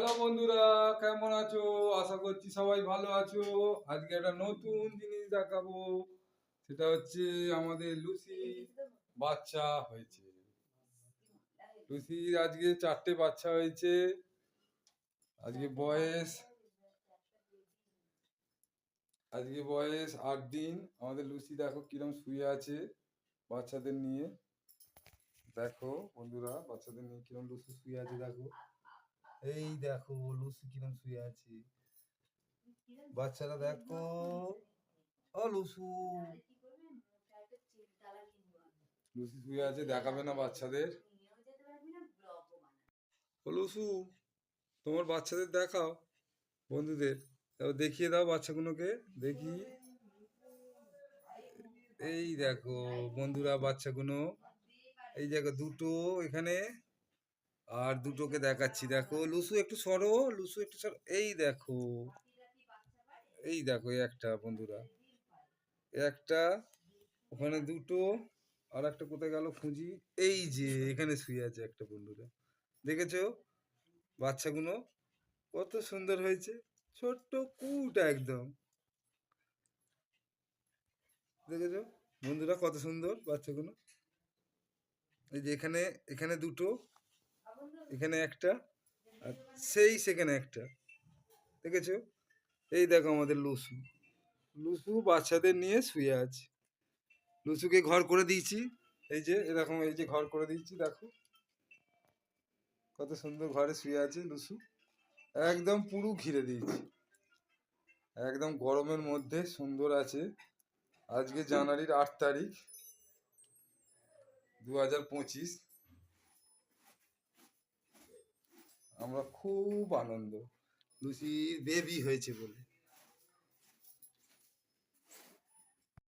Hello বন্ধুরা, কেমন আছো? আশা করছি সবাই ভালো আছো। আজকে একটা নতুন জিনিস দেখাবো, সেটা হচ্ছে আমাদের লুসি বাচ্চা হয়েছে। লুসির আজকে 4টে বাচ্চা হয়েছে। আজকে বয়স 8 দিন। আমাদের লুসি দেখো কিরম শুয়ে আছে বাচ্চাদের নিয়ে। দেখো বন্ধুরা, বাচ্চাদের নিয়ে কিরম লুসি শুয়ে আছে দেখো। এই দেখো লুসি কিরম শুয়ে আছে। বাচ্চারা দেখো। ও লুসু, লুসি শুয়ে আছে, দেখাবে না বাচ্চাদের? ও লুসু, তোমার বাচ্চাদের দেখাও বন্ধুদের, তাও দেখিয়ে দাও বাচ্চাগুলোকে দেখি। এই দেখো বন্ধুরা বাচ্চাগুলো, এই দেখো দুটো এখানে, আর দুটোকে দেখাচ্ছি। দেখো লুসু একটু সরো, লুসু একটু সরো। এই দেখো, এই দেখো একটা বন্ধুরা, একটা ওখানে দুটো, আর একটা কোথায় গেল খুঁজি। এই যে এখানে শুয়ে আছে একটা বন্ধুরা, দেখেছো বাচ্চাগুলো কত সুন্দর হয়েছে, ছোট্ট কুটা একদম। দেখেছো বন্ধুরা কত সুন্দর বাচ্চাগুলো। এই যে এখানে, এখানে দুটো, এখানে একটা, আর সেই সেখানে একটা, দেখেছো? এই দেখো আমাদের লুসু, লুসু বাচ্চাদের নিয়ে শুয়ে আছে। লুসুকে ঘর করে দিয়েছি, এই যে এরকম, এই যে ঘর করে দিয়েছি দেখো, কত সুন্দর ঘরে শুয়ে আছে লুসু। একদম পুরো ঘিরে দিয়েছি, একদম গরমের মধ্যে সুন্দর আছে। আজকে জানুয়ারির 8 তারিখ 2025। আমরা খুব আনন্দ, লুসির বেবি হয়েছে বলে।